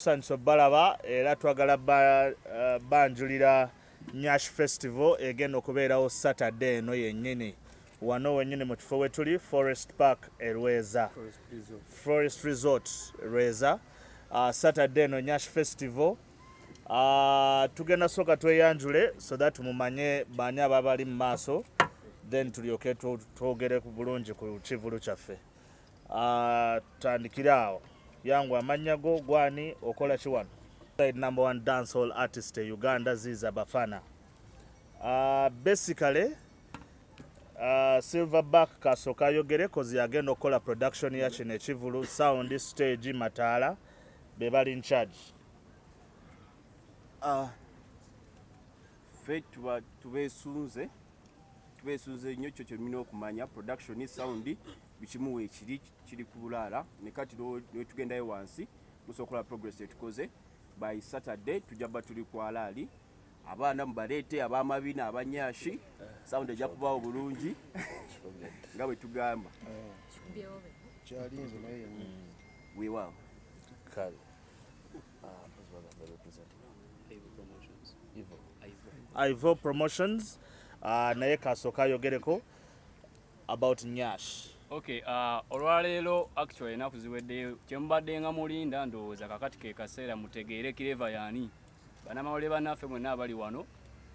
Sanso balaba era twagala banjulira Nyash Festival egenda okubeerawo Saturday eno yennyini wano wennyini mu kifo we tuli Forest Park Rweza Forest Resort Rweza Saturday eno Nyash Festival tugenda soka tweyanjule so that mumanye baani ababali mu maaso then tulyoke twogere ku bulungi ku kivulu kyaffe tutandikire awo yangu amannya go gwani okola ki wano number one dancehall artist e Uganda zizabafana basically Silverback kasooka ayogere kozi yagenda okukola production ya kino ekivulu sound stage mataala be bali in charge fe tubeesunze nnyo kyo kyolina okumanya production sound bikimuwa kiri ku bulaala ne kati netugendayo wansi musobola progress etukoze by Saturday tujaba tuli ku alaali abaana mubaleete abamabina abanyashi sound ejja kubaawo bulungi nga bwe tugamba weewaawo Ivo Promotions naye kasooka ayogereko about Nyash. Okay, olwaleero actually enaku ziweddeyo kyemubadde nga mulinda ndowooza kakati ke kaseera mutegeere kireva yaani bannamawulire bannaffe mwenna abali wano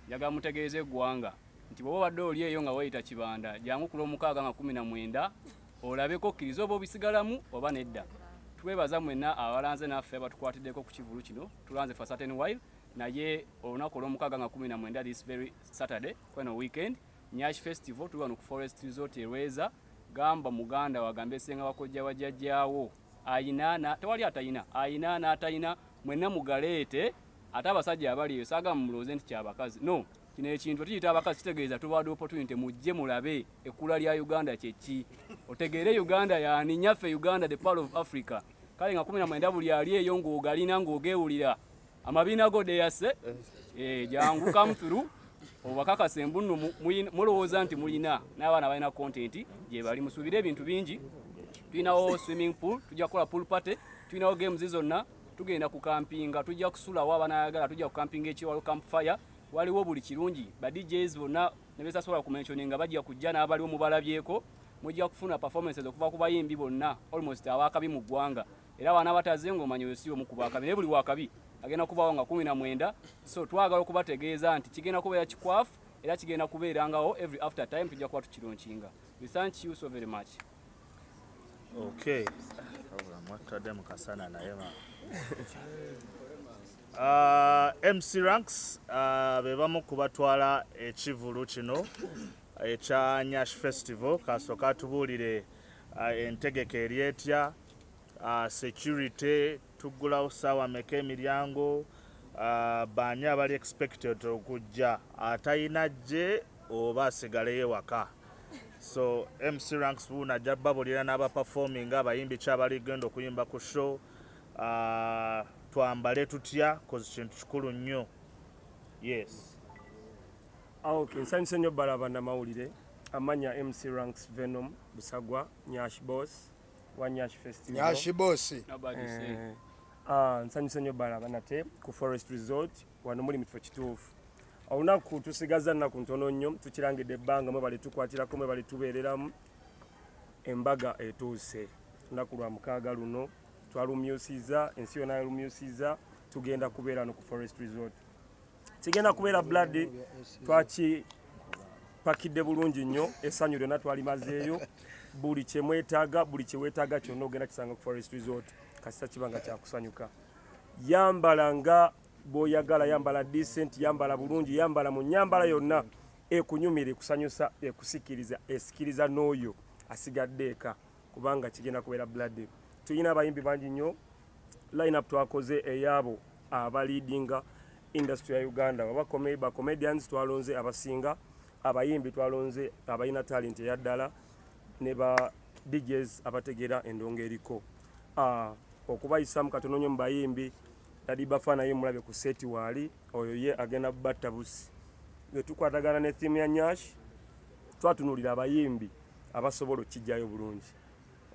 njagala mutegeeze eggwanga nti bw'oba obadde oli eyo nga weyita kibanda jangu ku lw'omukaaga nga 19 olabeko okkiriza oba obisigalamu oba nedda twebaza mwenna abalanze naffe abatukwatiddeko ku kivulu kino tulanze for certain while naye olunaku olw'omukaaga nga 19 this very Saturday kweno weekend Nyash Festival tuli wano ku Forest Resort Rweza gamba muganda wagambe senga bakojja wajjajjaawo ayina tewali atayina ayina n'atayina mwenna mugaleete ate abasajja abaliyo saaga mumuloze nti kyabakazi no kino ekintu tuyita abakazi kitegeeza tubawadde opportunity mujje mulabe ekkula lya Uganda kyeki otegeere Uganda yaani nyaffe Uganda the pearl of Africa kale nga 19 buli ali eyo ng'ogalina ng'ogeewulira amabiina go deyase jangu come through obakakase mbunno mulowooza nti mulina n'abaana balina content gye bali musuubire ebintu bingi tulinawo swimming pool tujja kukola pool party tulinawo games zonna tugenda ku campinga tujja kusulawo abaana ayagala tujja ku campinga ekiwalo campfire waliwo buli kirungi ba DJs bonna ne besasobola kumentioninga bajja kujja n'abaliwo mubalabyeko mujja kufuna performances okuva ku bayimbi bonna almost abakabi mu ggwanga era abaana abataze ng'omanyi wesiwo mu kubakabi naye buli wakabi agenda kubawo nga 19 so twagala okubategeeza nti kigenda kubeera kikwafu era kigenda kubeerangawo every after time tujja kuba tukironkinga. We thank you so very much. Okay. MC Ranks bebamu kubatwala ekivulu kino ekya Nyash Festival kasooka tubuulire entegeka eryetya security tugulawo ssaawa meka emiryango baani abali expected okujja atayina gye oba asigaleyo waka so MC Ranks buuna ajja babulira n'abaperforming abayimbi kyabali genda okuyimba ku show twambale tutya kozi kintu kikulu nnyo yes okay nsanyuse nnyo bbala bannamawulire amanya MC Ranks Venom Busagwa Nyash Boss wa Nyash Festival Nyash Boss nsanyuse nnyo bbala banate ku Forest Resort wano muli mu kifo kituufu olunaku tusigaza nnaku ntono nnyo tukirangidde ebbanga mwe bali tukwatirako mwe bali tubeereramu embaga etuuse lunaku lwa mukaaga luno twalumyusiza ensi yonna yalumyusiza tugenda kubeera no ku Forest Resort kigenda kubeera blood twakipakidde bulungi nnyo essanyu lyonna twalimazeeyo buli kyemwetaaga buli kyeweetaaga kyonna ogenda kisanga ku Forest Resort kasita kibanga kyakusanyuka yambala nga bw'oyagala yambala decent yambala bulungi yambala mu nyambala yonna ekunyumira ekusanyusa ekusikiriza esikiriza n'oyo asigadde eka kubanga kigenda kubeera blood tulina abayimbi bangi nnyo line up twakoze eyabo abaleadinga industry ya Uganda ba comedians twalonze abasinga abayimbi twalonze abayina talent ya ddala ne ba DJs abategeera endongo eriko okubayisamu katono nnyo mu bayimbi zizabafana ye mulabe ku seti waali oyo ye agenda batta busi ne tukwatagana ne theme ya Nyash twatunulira abayimbi abasobola okijjayo bulungi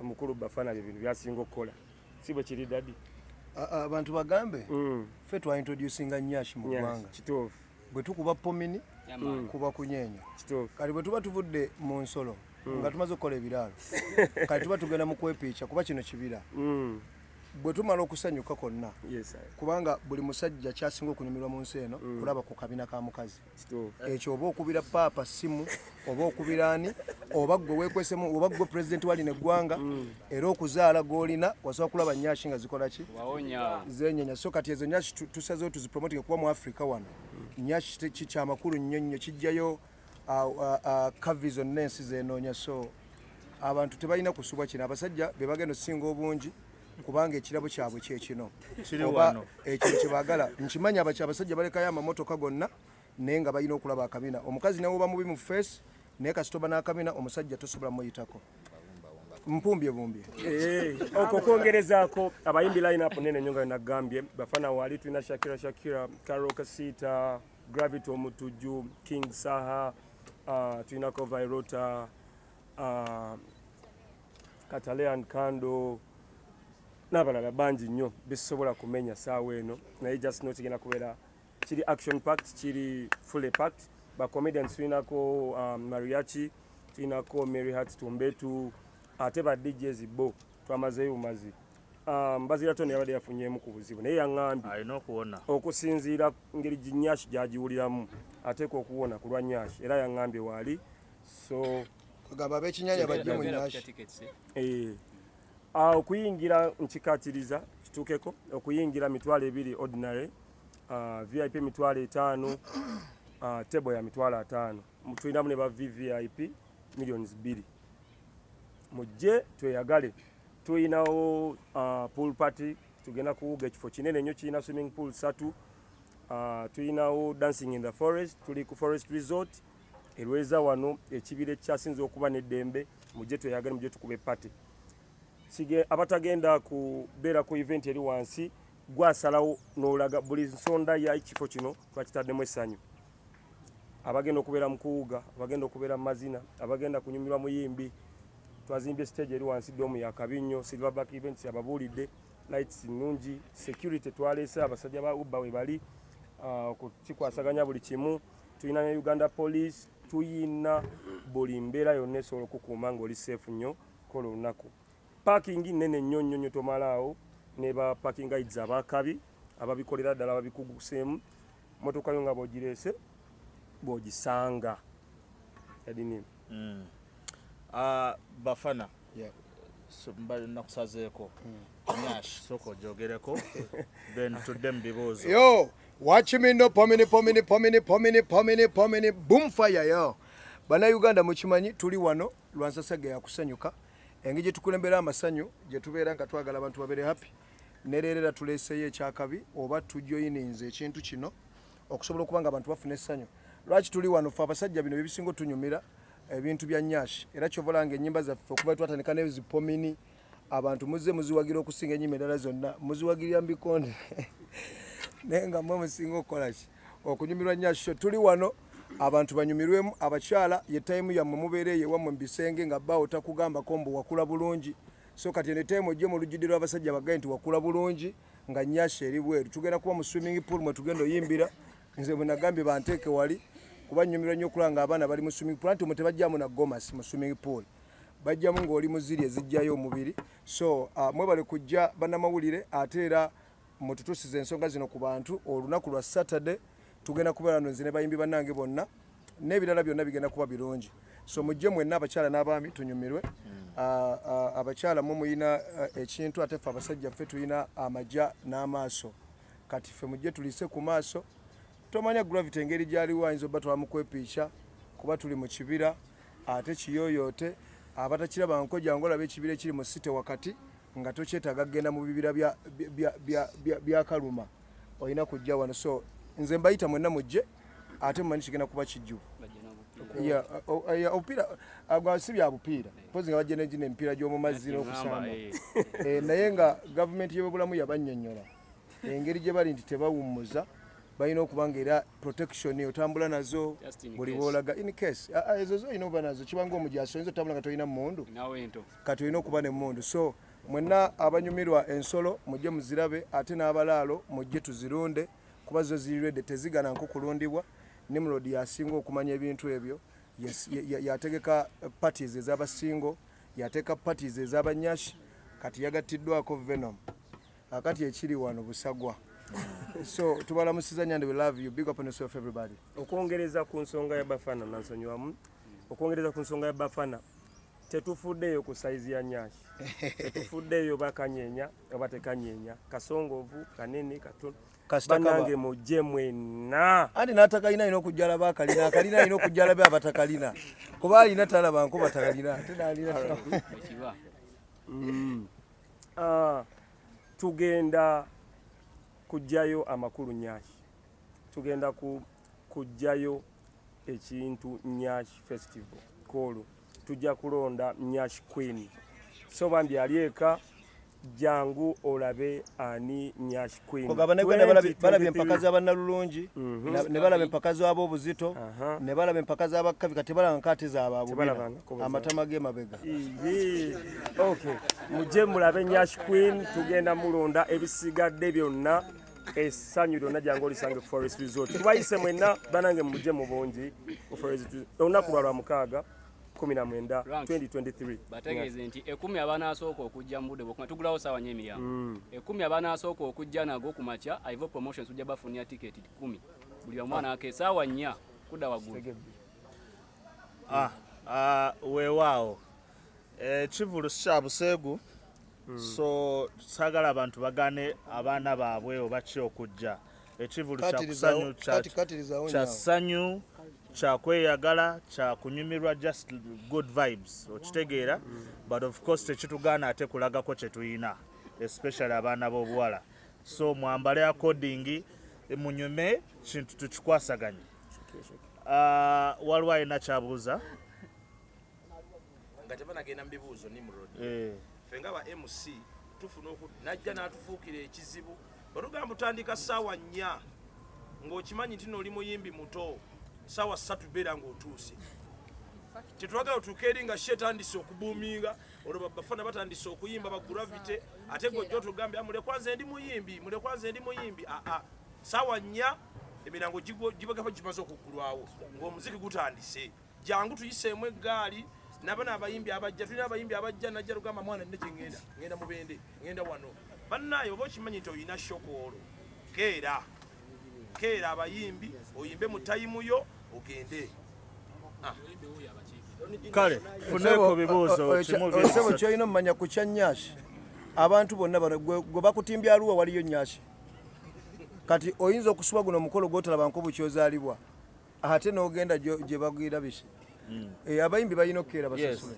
omukulu bafana ebintu byasinga okukola si bwe kiri dadi abantu bagambe ffe twaintroducinga Nyash mu ggwanga bwe tukuba pomini kuba kunyeenya kati bwe tuba tuvudde mu nsolo nga tumaze okukola ebiraalo kati tuba tugenda mu kwepiica kuba kino kibira bwe tumala okusanyuka konna kubanga buli musajja kyasinga okunyumirwa mu nsi eno kulaba ku kabina ka mukazi ekyo oba okubira paapa simu oba okubira ani oba gwe weekwesemu oba gwe pulezidenti walina eggwanga era okuzaala gw'olina wasobola kulaba Nyash nga zikola ki zenyenya so kati ezo Nyash tusazeewo tuzipromotinga kuba mu Africa wano Nyash kikyamakulu nnyo nnyo kijjayo kavi zonna ensi zeenoonya so abantu tebalina kusubwa kino abasajja be bagenda osinga obungi kubanga ekirabo kyabwe kyekino oba ekyo kyebaagala nkimanya abasajja balekayo amamotoka gonna naye nga balina okulaba akabina omukazi nawe oba mubi mu face naye kasitoba n'akabina omusajja tosobola muyitako mpumbye okwo kwongerezaako abayimbi line-up nene nnyo nga nagambye bafana wali tulina Shakira Carol Kasita Gravity Omutujju King Saha tulinako Vairota Katalean Kando n'abalala bangi nnyo bisobola kumenya saawa eno naye just no kigenda kubeera kiri action packed kiri fully packed bacomedians tulinako Mariachi tulinako Mary Hart Tumbetu ate ba DJs bo twamazeyo bumazi Mbazira Tony yabadde yafunyeemu ku buzibu naye yaŋŋambye alina okuwona okusinziira ngeri Nyash gyagiwuliramu ateeka okuwona ku lwa Nyash era yaŋŋambye waali so agamba ab'ekinyanya bajje mu Nyash okuyingira nkikatiriza kituukeko okuyingira mitwalo 2 ordinary VIP mitwalo 5 table ya mitwalo 5 tulinamu ne ba VVIP millions 2 mujje tweyagale tuyinawo pool party tugenda kuwuga ekifo kinene nnyo kirina swimming pool 3 tuyinawo dancing in the forest tuli ku forest resort erweza wano ekibira ekyasinze okuba n'eddembe mujje tweyagale mujje tukube party abatagenda kubeera ku event eri wansi gwasalawo n'olaga buli nsonda ya ekifo kino twakitaddemu essanyu abagenda okubeera mu kuwuga abagenda okubeera mu mazina abagenda kunyumirwa muyimbi twazimbye stage eri wansi doomu ya Kabinyo Silverback Events ababuulidde lights nnungi security twaleese abasajja ba Uber we bali okukikwasaganya buli kimu tulina ne Uganda Police tuyina buli mbeera yonna esobola okukuuma ng'oli safe nnyo kola olunaku parking nene nnyo nnyo tomalaawo ne ba parking guides abakabi ababikolera ddala ababikuguseemu motoka yo nga bw'ogireese bw'ogisanga yadini bafana nakusazeeko Nyash soko ojogereko then tudde mu bibuuzo yo watch me no pomini boom fire yo bannayuganda mukimanyi tuli wano lwansasage yakusanyuka engeri gye tukulembera amasanyu gye tubeera nga twagala abantu babeere happy nereerera tuleeseyo ekyakabi oba tujoyininze ekintu kino okusobola okuba nga abantu bafuna essanyu lwaki tuli wano fe abasajja bino byebisinga otunyumira ebintu bya Nyash era kyovolanga ennyimba zaffe okuva twatandika n'ezipomini abantu muzze muziwagira okusinga ennyimba endala zonna muziwagirira mu bikonde naye nga mmwe musinga okukola ki okunyumirwa Nyash tuli wano abantu banyumirwemu abakyala ye time yammwe mubeere yewammwe mu bisenge nga bbaawo takugambako mbu wakula bulungi so kati ene time ojje mu lujjudde lw'abasajja bagaye nti wakula bulungi nga Nyash eri bweru tugenda kuba mu swimming pool mwe tugenda oyimbira nze bwe nagambye banteeke wali kuba nyumirwa nnyo okulanga abaana bali mu swimming pool anti omwe tebajjamu na gomasi mu swimming pool bajjamu ng'oli muziri ezijjayo omubiri so mwebale kujja bannamawulire ate era mututuusiza ensonga zino ku bantu olunaku lwa Saturday tugenda kubeera nze ne bayimbi bannange bonna n'ebirala byonna bigenda kuba birungi so mujje mwenna abakyala n'abaami tunyumirwe abakyala mwe muyina ekintu ate ffe abasajja ffe tulina amajja n'amaaso kati ffe mujje tuliise ku maaso tomanya gravity engeri gyaliwo ayinza obba twamukwepiica kuba tuli mu kibira ate kiyoyoote abatakiraba nkojangu olaba ekibira ekiri mu site wakati nga tokyetaaga kgenda mu bibira bya kaluma olina kujja wano so nze mbayita mwenna mujje ate mumanyi kigenda kuba kijjuvu obupiira si bya bupiira mpozi nga bajja negina emipiira gy'omu mazzi n'okusamba naye nga gavumenti y'ebyobulamu yabannyonnyola engeri gye bali nti tebawummuza balina okuba nga era protection otambula nazo buli boolaga in case ezo zolina oba nazo kibanga omujaso oyinza otambula nga tolina mmundu kati olina okuba ne mmundu so mwenna abanyumirwa ensolo mujje muzirabe ate n'abalaalo mujje tuzirunde kuba zo ziri ready tezigana nkukulundibwa. Nimrod yasinga okumanya ebintu ebyo yategeka parties ez'abasingo yateeka parties ez'abanyashi kati yagattiddwako Venom akati ekiri wano busagwa. So tubalamusiza Nyande, we love you, big up on yourself everybody. Okwongereza ku nsonga ya Bafana nansonywamu, okwongereza ku nsonga ya Bafana tetufuddeyo ku size ya Nyash, tetufuddeyo bakanyenya oba tekanyenya, kasongovu kanene katono banange mujje mwenna andi n'atakalina alina okujjala bakalina akalina alina okujjala be abatakalina kuba alina talaba nko batakalina ate n'alina tugenda kujjayo amakulu Nyash, tugenda kujjayo ekintu Nyash festival kolo, tujja kulonda Nyash Queen. So bambi alieka jangu olabe ani Nyash Queen. Balabye empaka z'abannalulungi ne balabye empaka z'abobuzito ne balabye empaka z'abakavi kati balaba nkate z'ababubina amatama g'emabega. Okay, mujje mulabe Nyash Queen, tugenda mulonda ebisigadde byonna essanyu lyonna jangu olisange ku Forest Resort. Tubayise mwenna banange mujje mu bungi ku Forest Resort. Olunaku lwa mukaaga 19 2023 bategeeze nti 10 abanasooka okujja mu budde bwokuma tugulawo sawa nnyo emiryango 10 abanasooka okujja nago ku makya Ivo Promotions ujja bafunia ticket 10 buli omwana ake sawa nnya kudda waggulu. Weewaawo kivulu kya buseegu so sagala abantu bagane abaana baabwe oba ki okujja ekivulu kya ssanyu kya kweyagala kya kunyumirwa just good vibes okitegeera but of course tekitugaana ate kulagako kye tuyina especially abaana b'obuwala so mwambale according munyume kintu tukikwasaganye. Waliwo alina kyabuuza nga tebanagenda mu bibuuzo Nimrod ffe nga ba MC tufuna najja n'atufuukira ekizibu olugamba otandika ssaawa 4 ng'okimanyi nti n'oli muyimbi muto ssaawa 3 beera ng'otuuse tetwagala otuuke eri nga shetandise okubuuminga olwo Bafana batandise okuyimba bagravite ate gwe ojja otugambye mulekwanze ndi muyimbi ssaawa 4 emirango gibagaba gimaze okuggulwawo ng'omuziki gutandise jangu tuyiseemu eggaali nabana abayimbi abajja tulina abayimbi abajja najja lugamba mwana nne gye ngenda mubende ngenda wano bannaye oba okimanyi nti oyina shokolo keera abayimbi oyimbe mu tayimu yo ogende kale funeko bibuuzo kimu kyolina omumanya ku kya Nyash abantu bonna bano gwe bakutimbya aluwa waliyo Nyash kati oyinza okusuba guno omukolo gw'otalaba nko bukyozaalibwa ate n'ogenda gye bagwira bisi abayimbi balina okukeera basasule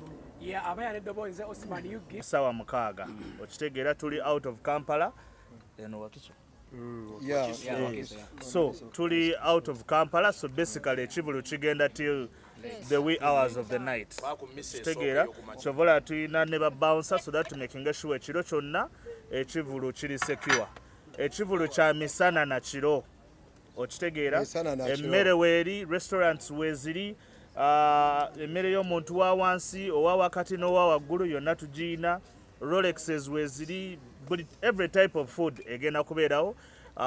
sawa mukaaga okitegeera tuli out of Kampala so tuli out of Kampala so basically ekivulu kigenda till the wee hours of the night kitegeera kyovola tulina ne babouncer so that making sure ekiro kyonna ekivulu kiri secure ekivulu kya misana na kiro okitegeera emmere weeri restaurants weeziri emmere y'omuntu wa wansi owa wakati n'owa waggulu yonna tugiina rolexes weeziri every type of food egenda kubeerawo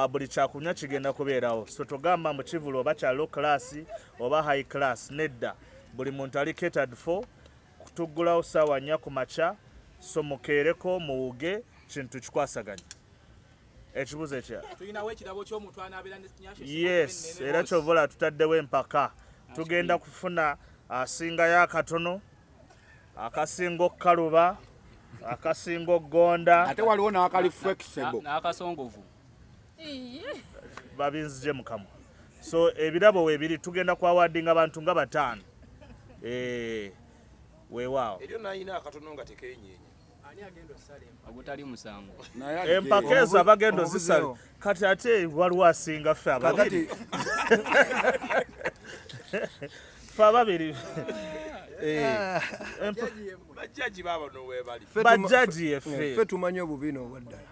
buli kyakunywa kigenda kubeerawo so togamba mu kivulu oba kya low class oba high class nedda buli muntu ali catered for tuggulawo ssaawa 4 ku makya so mukeereko muwuge kintu kikwasaganya ekibuzo ekya tulinawo ekirabo ky'omuntu anaabeera ne Nyash yes era kyovola tutaddewo empaka tugenda kufuna asingayo akatono akasinga okukaluba akasinga okugonda ate waliwo n'akali flexible n'akasongovu babinzije mukamwa so ebirabo weebiri tugenda kwawadinga abantu nga 5 weewaawo eryo nayina akatono nga tekeenyeenya ogutali musango empaka ezo abagendo zisale kati ate waliwo asinga ffe ababiri ffe ababiri bajjaji baabano weebali bajjaji yeffe ffe tumanyi obubina obwaddala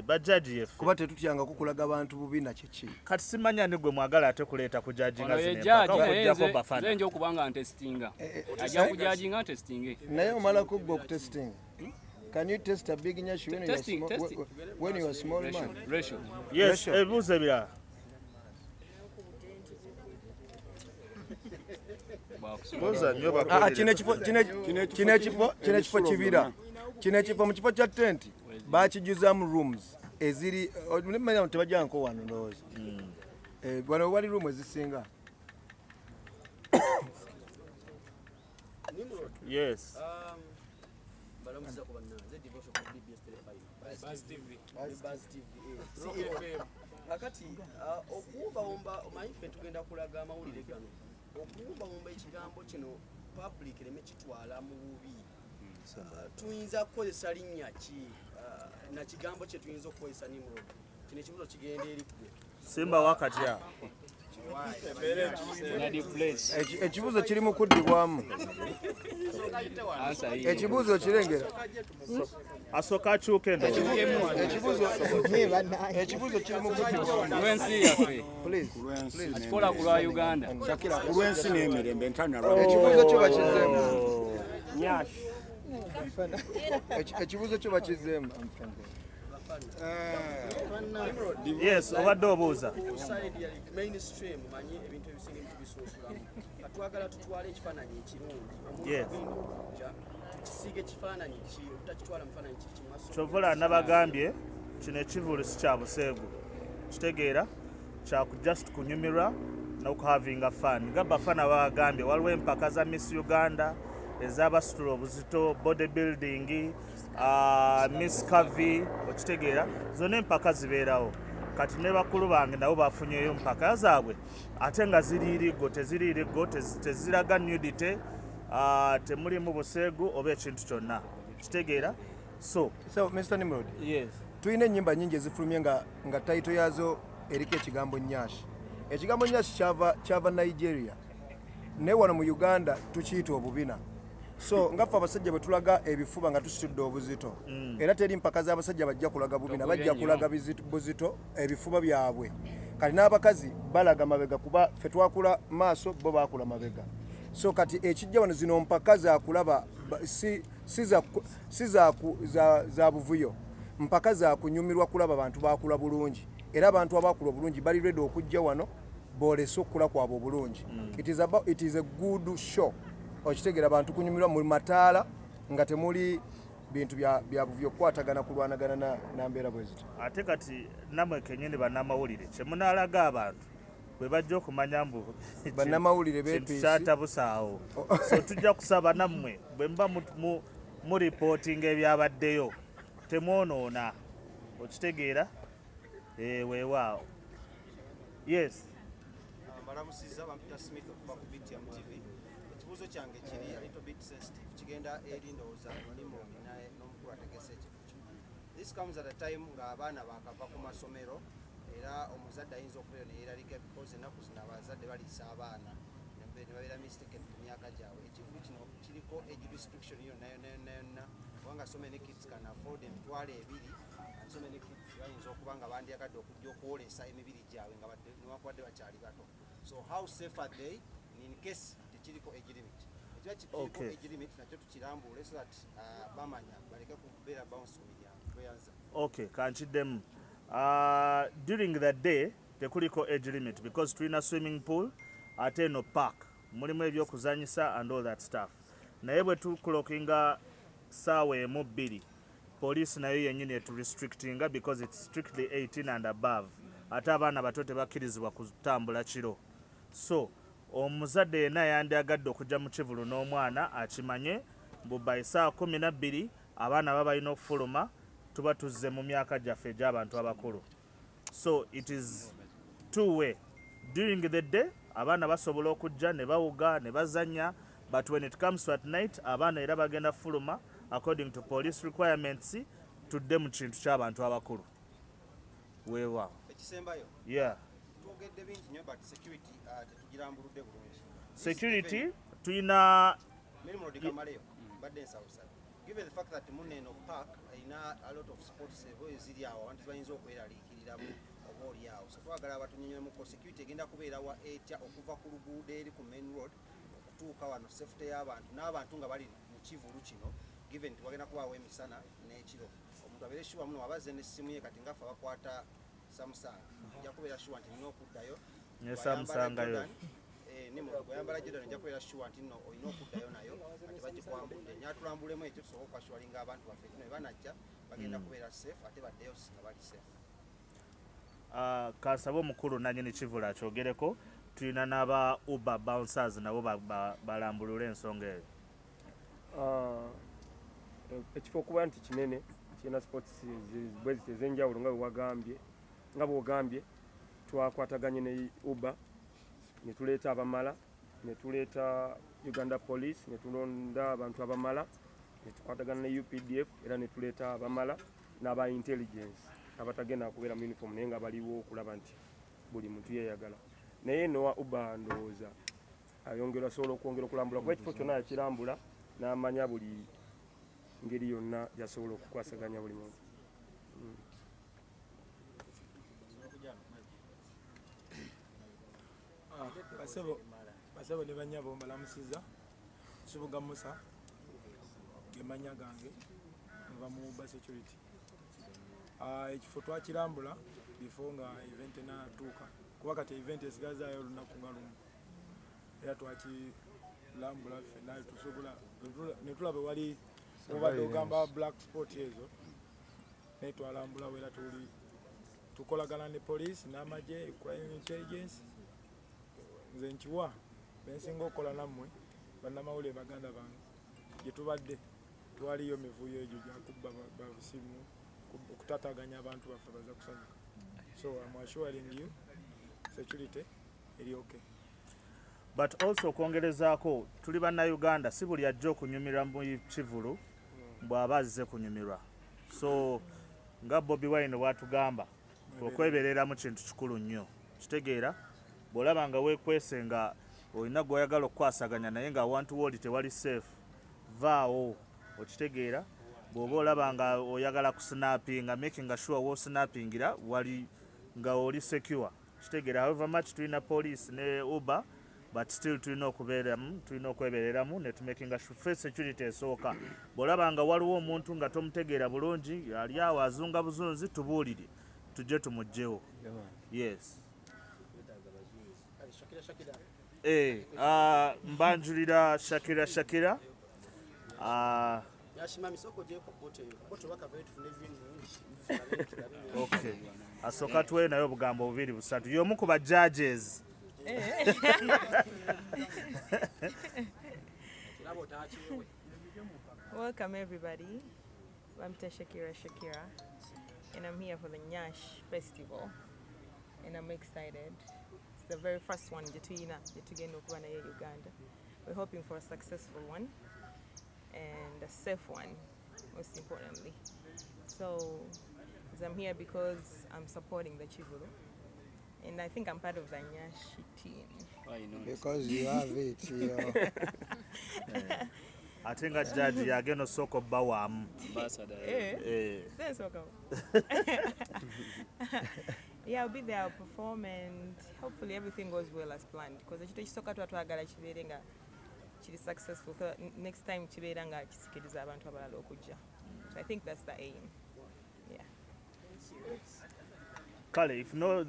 bajjaji yeffe kuba tetutyanga kukulaga abantu bubina kiki kati simanya ni gwe mwagala ate kuleeta kujajinga zinenze nje okubanga ntestinga ajja kujajinga ntestinge naye omalako gwe okutestinga Can you test a big Nyash when Testing, you are small? testing. When you are small man. Ratio. Yes, ebibuuzo ebirala. Buuza nnyo Kino ekifo kibira. Kino ekifo mu kifo kya tent bakijuzaamu rooms eziri manya nti tebajjanko wano ndowooza. Wano wali room ezisinga. Yes. Akati okuwumbawumba omanyi ffe tugenda kulaga amawulire gano okuwumbawumba ekigambo kino public leme kitwala mu bubi tuyinza kukozesa linnya ki na kigambo kye tuyinza okukozesa Nimrod kino ekibuzo kigenda eri ggwe Simba wakatya. Ekibuzo kiri mu kuddibwamu. Ekibuzo kirengera. Asooka akyuka endo. Ekibuzo kiri mu kuddibwamu. Lwensi yaffe. Please. Kola ku lwa Uganda. Lwensi n'emirembe ntana Ekibuzo kyo bakizeemu. Nyash. Ekibuzo kyo bakizeemu. Yes, obadde obuuza. mainstream manyi ebintu ebisinga ebitubisoosulamu katwagala tutwale ekifaananyi ekirungi Yes. tukisiige ekifaananyi ki obutakitwala mufaananyi ki kimaso Kyovola nabagambye kino ekivulu si kya buseegu. Kitegeera kya just kunyumirwa n'okuhavinga fun. Nga bafana babagambye waliwo empaka za Miss Uganda ez'abasitula obuzito, bodybuilding, Miss Kavi, okitegeera zonna empaka zibeerawo. Kati ne bakulu bange nabo bafunyeyo mpaka zaabwe ate nga ziriirigo teziriirigo teziraga nudity, temulimu buseegu oba ekintu kyonna. Kitegeera so Mr. Nimrod. yes. Tulina ennyimba nnyingi ezifulumye nga taito yazo eriko ekigambo Nyash. Ekigambo Nyash kyava Nigeria. Ne wano mu Uganda tukiyita obubina. So ngaffe abasajja bwe tulaga ebifuba nga tusitudde obuzito. Era teri mpaka z'abasajja bajja kulaga bubina, bajja kulaga buzito ebifuba byabwe. Kati n'abakazi balaga mabega kuba ffe twakula maaso bo baakula mabega. So kati ekijja wano zino mpaka za kulaba si za buvuyo. Mpaka za kunyumirwa kulaba abantu baakula bulungi. Era abantu abaakula bulungi bali ready okujja wano boolesa okula kwabwe obulungi. It is a good show. Okitegera abantu kunyumirwa mu mataala nga temuli bintu bya byokwatagana kulwanagana na mbeera bwezito. Ate kati namwe kenyini bannamawulire kyemunaalaga abantu bwe bajja okumanya mbu bannamawulire beepisi kyatabusaawo. So tujja kusaba nammwe bwe muba mu reportinga ebyabaddeyo temwonoona. Okitegeera weewaawo. Yes. Mbalamusiza bampita Smith okuva ku BTM TV. Ekibuuzo kyange kiri a little bit sensitive kigenda eri ndowooza Nimrod naye n'omukulu ategese ekifo kino. This comes at a time ng'abaana bakava ku masomero era omuzadde ayinza okubeera ne yeeralika because ennaku zino abazadde baliisa abaana ne babeera mistaken ku myaka gyabwe. Ekifo kino kiriko age restriction yonna kubanga so many kids can afford emitwalo ebiri and so many kids bayinza okuba nga bandyagadde okujja okwolesa emibiri gyabwe nga newankubadde bakyali bato. So how safe are they in case tekiriko age limit? Ekiba kiriko age limit nakyo tukirambuule so that bamanya baleke kubeera bounce ku miryango. Tweyanza. Okay, kankiddemu. During the day tekuliko age limit because tulina swimming pool ate no park mulimu ebyokuzanyisa and all that stuff. Naye bwe tukulokinga saawa emu bbiri police nayo yennyini eturestrictinga because it's strictly 18 and above. Ate abaana bato tebakkirizibwa kutambula kiro. So omuzadde yenna yandyagadde okujja mu kivulu n'omwana akimanye mbu by saa 12 abaana baba balina okufuluma tuba tuzze mu myaka gyaffe egy'abantu abakulu. So it is two way. During the day abaana basobola okujja ne bawuga ne bazanya, but when it comes to at night abaana era bagenda fuluma according to police requirements tudde mu kintu ky'abantu abakulu. Weewaawo. Ekisembayo. Yeah. Twogedde bingi nnyo but security tetugirambuludde bulungi. Security tuyina Nimrod Kamaleyo badde nsawusa. Given the fact that Muneno Park ina a lot of sports eziri awo abantu bayinza okweraliikiriramu oba oli awo. So twagala abatunyonyomu ko security egenda kubeera wa etya okuva ku luguudo eri ku main road okutuuka wano safety y'abantu n'abantu nga bali mu kivulu kino given tiwagenda kuwaawo emisana n'ekiro omuntu abeere shuwa muno wabaze n'essimu ye kati ngafa bakwata Samsung ojja kubeera shuwa nti nina okuddayo ne Samsung bweyambala Jordan ojja kubeera shuwa nti nno olina okuddayo nayo ate bagikwambudde nyatulambulemu ekyo tusobola okwashuwalinga abantu baffe kino banajja bagenda kubeera safe ate baddeyo nga bali safe. Kasaba omukulu nanyini kivula kyogereko tulina n'aba Uber bouncers nabo balambulula ensonga eyo. Ekifo okuba nti kinene kirina sports bweziti ez'enjawulo nga bwogambye twakwataganye ne Uber ne tuleeta abamala ne tuleeta Uganda Police ne tulonda abantu abamala ne tukwatagana ne UPDF era ne tuleeta abamala n'aba intelligence abatagenda kubeera mu uniform naye nga baliwo okulaba nti buli muntu yeeyagala naye nowa Uber ndowooza ayongera asobola okwongera okulambula kuba ekifo kyonna yakirambula n'amanya buli ngeri yonna gyasobola okukwasaganya buli muntu. Basebo ne banyabo mbalamusiza Subuga Musa gemanya gange nva mu Uber security. Ekifo twakirambula before nga event enatuuka kuba kati event esigazaayo olunaku nga lumu era twakirambula ffenna tusobola ne tulaba wali obadde ogamba black spot ezo naye twalambula era tukolagana ne police n'amagye crime intelligence nze nkiwa bensinga okukola nammwe bannamawulire baganda bange gye tubadde twaliyo mivuyo egyo gyakubba babusimu okutataganya abantu baffe baza kusanyuka so I'm assuring you security eri okay. But also kwongerezaako tuli bannayuganda si buli ajja okunyumirwa mu kivulu bw'aba azze kunyumirwa so nga Bobi Wine bwatugamba okweberera mu kintu kikulu nnyo kitegeera bw'olaba nga weekwese nga olina gw'oyagala okukwasaganya naye nga awantu wooli tewali safe vaawo okitegeera bw'oba olaba nga oyagala kusinapinga making sure w'osinapingira wali nga oli secure kitegeera however much tulina police ne Uber but still tulina okwebereramu ne tumakinga sure security esooka bw'olaba nga waliwo omuntu nga tomutegeera bulungi ali awo azunga buzunzi tubuulire tujje tumugjewo. Yes. Mbanjulira Shakira okay asooka tuwe naye obugambo bubiri busatu y'omu ku ba judges. Welcome everybody. I'm Shakira, and I'm here for the Nyash festival, and I'm excited. It's the very first one, Uganda. We're hoping for a successful one and a safe one, most importantly. So, I'm here because I'm supporting the Chivulu. And I think I'm part of the Nyash team. Because you have it. I think a judge yageno soko bawam. That's okay. Yeah, I'll be there, I'll perform, and hopefully everything goes well as planned. Because the soccer to atwagala chiberenga chiri successful. So next time chiberanga chisikiriza abantu abalala okujja. So I think that's the aim. Yeah. Kale, if no